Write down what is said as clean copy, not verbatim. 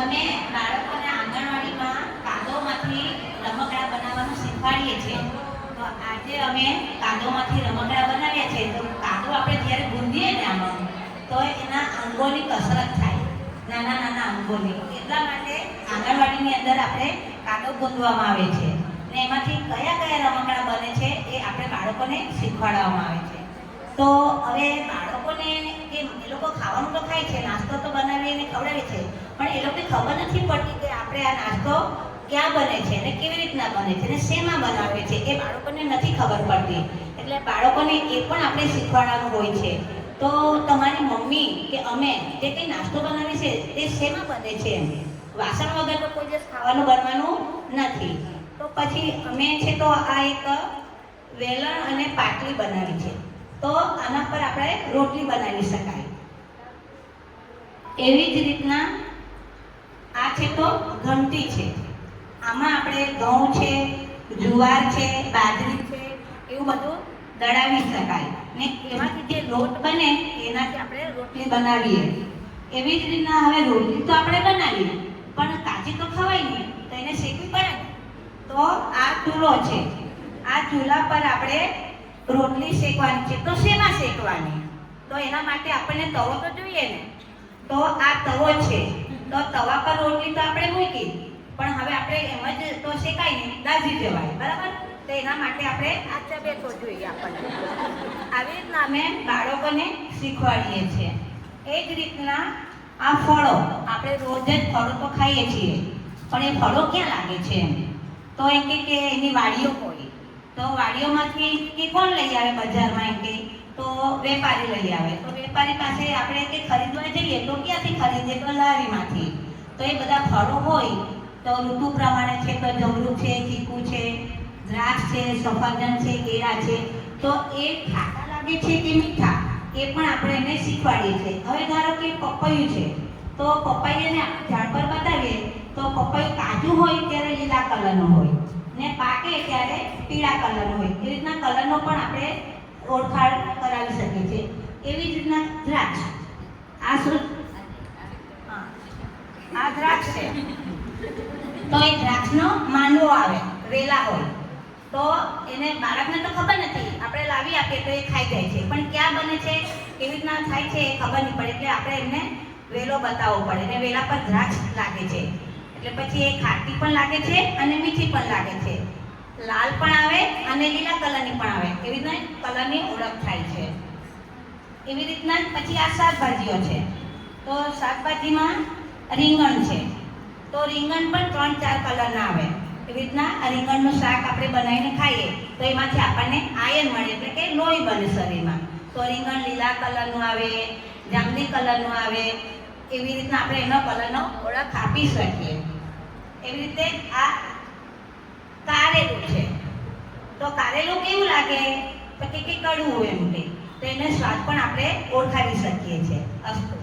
અમે બાળકોને આંગણવાડીમાં કાદવમાંથી રમકડા બનાવવાનું શીખવાડીએ છીએ. તો આજે અમે કાદવમાંથી રમકડા બનાવ્યા છે. તો કાદવ આપણે જ્યારે ગુંદીએ ને આમાં તો એના અંગોની કસરત થાય, નાના નાના અંગોની. એટલા માટે આંગણવાડીની અંદર આપણે કાદવ ગુંદવામાં આવે છે ને એમાંથી કયા કયા રમકડા બને છે એ આપણે બાળકોને શીખવાડવામાં આવે છે. તો હવે બાળકોને એ લોકો ખાવાનું તો ખાય છે, નાસ્તો તો બનાવીને ખવડાવે છે, પણ એ લોકોને ખબર નથી પડતી કે આપણે આ નાસ્તો ક્યાં બને છે ને કેવી રીતના બને છે ને શેમાં બનાવે છે, એ બાળકોને નથી ખબર પડતી. એટલે બાળકોને એ પણ આપણે શીખવાડવાનું હોય છે. તો તમારી મમ્મી કે અમે જે કંઈ નાસ્તો બનાવી છે તે શેમાં બને છે, વાસણ વગર તો કોઈ દિવસ ખાવાનું બનવાનું નથી. તો પછી અમે છે તો આ એક વેલણ અને પાટલી બનાવી છે. તો આના પર આપણે રોટલી બનાવી શકાય. એવી જ રીતના આ છે તો ઘંટી છે. આમાં આપણે ઘઉં છે, જુવાર છે, બાજરી છે, એવું બધું દળાવી શકાય ને એમાંથી જે લોટ બને એનાથી આપણે રોટલી બનાવીએ. એવી જ રીતના હવે રોટલી તો આપણે બનાવીએ પણ કાચી તો ખવાય નહીં, તો એને શેકવી પડે ને. તો આ ચૂલો છે, આ ચૂલા પર આપણે રોટલી શેકવાની છે. તો શેમાં શેકવાની? તો એના માટે આપણને તવો તો જોઈએ ને. તો આ તવો છે, તો તવા પર રોટલી તો આપણે મૂકી, પણ હવે આપણે એમ જ તો શેકાય નહીં, દાઝી જવાય, બરાબર? તો એના માટે આપણે આ ચબેટો જોઈએ આપણને. આવી રીતના અમે બાળકોને શીખવાડીએ છીએ. એ જ રીતના આ ફળો, આપણે રોજ જ ફળો તો ખાઈએ છીએ, પણ એ ફળો ક્યાં લાગે છે? તો એમ કે એની વાડીઓ હોય, તો વાડીઓમાંથી કે કોણ લઈ આવે બજારમાં? એમ કે તો વેપારી લઈ આવે. તો વેપારી પાસે આપણે કે ખરીદવા જઈએ તો ક્યાંથી ખરીદીએ? તો લારીમાંથી. તો એ બધા ફળો હોય તો ઋતુ પ્રમાણે છે તો જમરૂખ છે, ચીકુ છે, દ્રાક્ષ છે, સફરજન છે, કેળા છે. તો એ ખાટા લાગે છે કે મીઠા, એ પણ આપણે એને શીખવાડીએ છીએ. હવે ધારો કે પપૈયું છે, તો પપૈયાને આપણે ઝાડ પર બતાવીએ તો પપૈયું કાચું હોય ત્યારે લીલા કલરનું હોય ને પાકે ત્યારે પીળા કલરનું હોય. એ રીતના કલરનો પણ આપણે ઓળખાણ કરાવી શકીએ છીએ. એવી જ રીતના દ્રાક્ષ, આ શું? આ દ્રાક્ષ છે, તો એ દ્રાક્ષનો માંડવો આવે, વેલા હોય. તો એને બાળકને તો ખબર નથી, આપણે લાવી આપીએ તો એ ખાઈ જાય છે, પણ ક્યાં બને છે, કેવી રીતના થાય છે એ ખબર નહીં પડે. એટલે આપણે એમને વેલો બતાવવો પડે ને વેલા પર દ્રાક્ષ લાગે છે એટલે પછી એ ખાટી પણ લાગે છે અને મીઠી પણ લાગે છે, લાલ પણ આવે અને લીલા કલરની પણ આવે. એવી રીતના કલરની ઓળખ થાય છે. એવી રીતના પછી આ શાકભાજીઓ છે, તો શાકભાજીમાં રીંગણ છે, તો રીંગણ પણ 3-4 કલરના આવે. એવી રીતના રીંગણનું શાક આપણે બનાવીને ખાઈએ તો એમાંથી આપણને આયર્ન મળે, એટલે કે લોહી બને શરીરમાં. તો રીંગણ લીલા કલરનું આવે, જાંબલી કલરનું આવે. એવી રીતના આપણે એનો કલરનો ઓળખ આપી શકીએ. એવી રીતે આ કારેલું છે, તો કારેલું કેવું લાગે? તો કે કડવું હોય એમ કે, તો એને સ્વાદ પણ આપણે ઓળખાવી શકીએ છીએ. અસ્તુ.